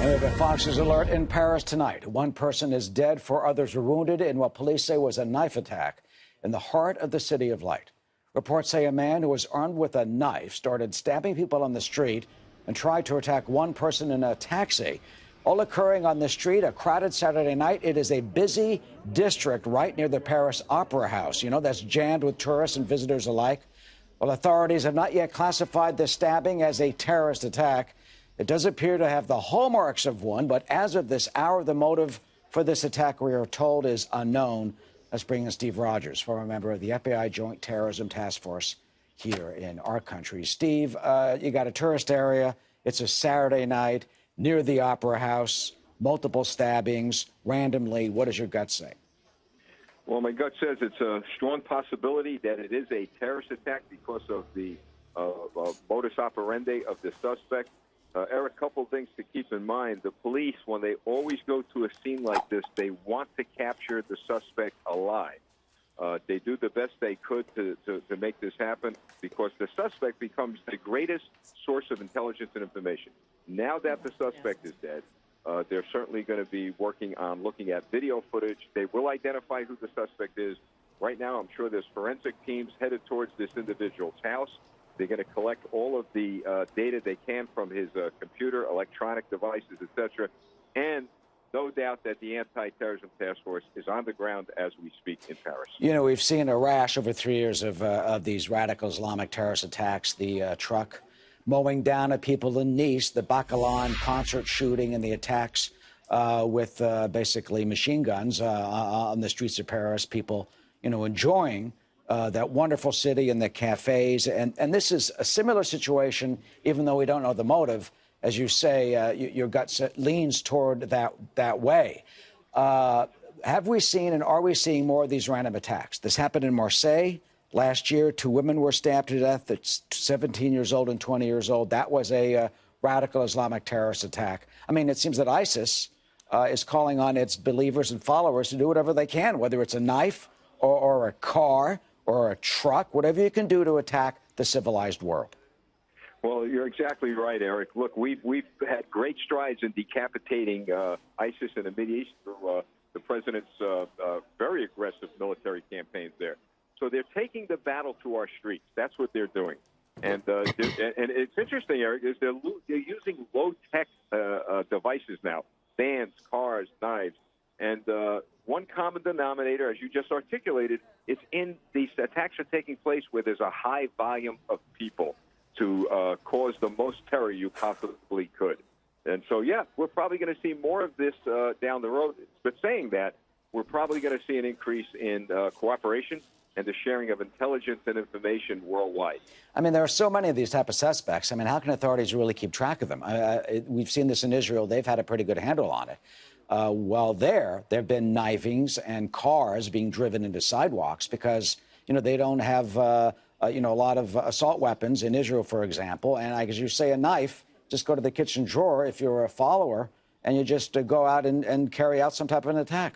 And the Fox's alert in Paris tonight. One person is dead, 4 others were wounded in what police say was a knife attack in the heart of the City of Light. Reports say a man who was armed with a knife started stabbing people on the street and tried to attack one person in a taxi. All occurring on the street, a crowded Saturday night. It is a busy district right near the Paris Opera House. You know, that's jammed with tourists and visitors alike. Well, authorities have not yet classified the stabbing as a terrorist attack. It does appear to have the hallmarks of one, but as of this hour, the motive for this attack, we are told, is unknown. Let's bring in Steve Rogers, former member of the FBI Joint Terrorism Task Force here in our country. Steve, you got a tourist area. It's a Saturday night near the Opera House, multiple stabbings randomly. What does your gut say? Well, my gut says it's a strong possibility that it is a terrorist attack because of the modus operandi of the suspect. Eric, a couple things to keep in mind. The police, when they always go to a scene like this, they want to capture the suspect alive. They do the best they could to make this happen because the suspect becomes the greatest source of intelligence and information. Now that the suspect is dead, they're certainly going to be working on looking at video footage. They will identify who the suspect is. Right now, I'm sure there's forensic teams headed towards this individual's house. They're going to collect all of the data they can from his computer, electronic devices, etc. And no doubt that the Anti-Terrorism Task Force is on the ground as we speak in Paris. You know, we've seen a rash over 3 years of these radical Islamic terrorist attacks. The truck mowing down at people in Nice, the Bacalan concert shooting, and the attacks with basically machine guns on the streets of Paris. People, you know, enjoying that wonderful city and the cafes. And this is a similar situation, even though we don't know the motive. As you say, your gut leans toward that way. Have we seen and are we seeing more of these random attacks? This happened in Marseille last year. 2 women were stabbed to death. It's 17 years old and 20 years old. That was a radical Islamic terrorist attack. I mean, it seems that ISIS is calling on its believers and followers to do whatever they can, whether it's a knife or a car or a truck, whatever you can do to attack the civilized world. Well, you're exactly right, Eric. Look, we've had great strides in decapitating ISIS in the Mideast through the president's very aggressive military campaigns there. So they're taking the battle to our streets. That's what they're doing. And it's interesting, Eric, is they're using low-tech devices now, vans, cars, knives. And one common denominator, as you just articulated, is in these attacks are taking place where there's a high volume of people to cause the most terror you possibly could. And so, yeah, we're probably going to see more of this down the road. But saying that, we're probably going to see an increase in cooperation and the sharing of intelligence and information worldwide. I mean, there are so many of these type of suspects. I mean, how can authorities really keep track of them? We've seen this in Israel. They've had a pretty good handle on it. While there have been knifings and cars being driven into sidewalks because, you know, they don't have, you know, a lot of assault weapons in Israel, for example. And as you say, a knife, just go to the kitchen drawer if you're a follower and you just go out and carry out some type of an attack.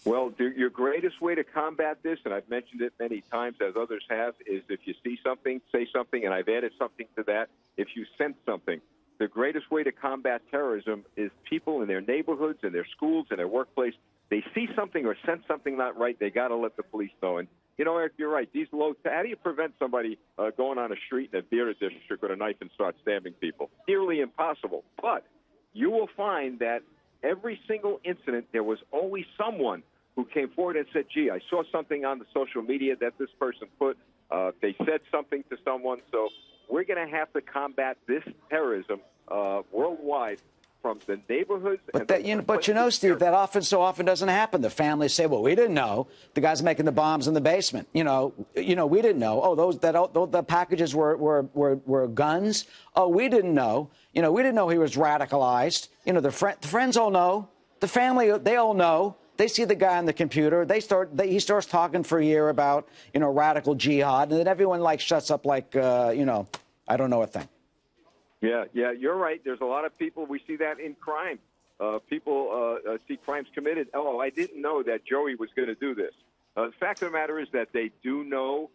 Well, your greatest way to combat this, and I've mentioned it many times as others have, is if you see something, say something, and I've added something to that. If you sense something, the greatest way to combat terrorism is people in their neighborhoods, in their schools, in their workplace. They see something or sense something not right, they got to let the police know. And, you know, Eric, you're right. How do you prevent somebody going on a street in a theater district with a knife and start stabbing people? Nearly impossible. But you will find that every single incident, there was always someone who came forward and said, gee, I saw something on the social media that this person put. They said something to someone. So we're going to have to combat this terrorism worldwide from the neighborhoods. But you know, Steve, that so often doesn't happen. The families say, well, we didn't know. The guy's making the bombs in the basement. You know, we didn't know. Oh, the packages were guns. Oh, we didn't know. You know, we didn't know he was radicalized. You know, the friends all know. The family, they all know. They see the guy on the computer. He starts talking for a year about, you know, radical jihad, and then everyone shuts up you know, I don't know a thing. Yeah, you're right. There's a lot of people. We see that in crime. People see crimes committed. Oh, I didn't know that Joey was going to do this. The fact of the matter is that they do know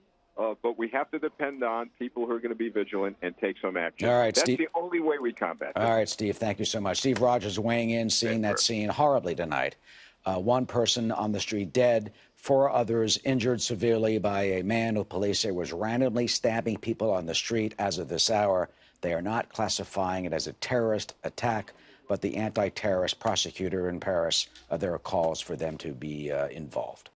but we have to depend on people who are going to be vigilant and take some action. All right, That's Steve. the only way we combat this. All right, Steve, thank you so much. Steve Rogers weighing in, seeing that scene horribly tonight. One person on the street dead, 4 others injured severely by a man who police say was randomly stabbing people on the street as of this hour. They are not classifying it as a terrorist attack, but the anti-terrorist prosecutor in Paris, there are calls for them to be involved.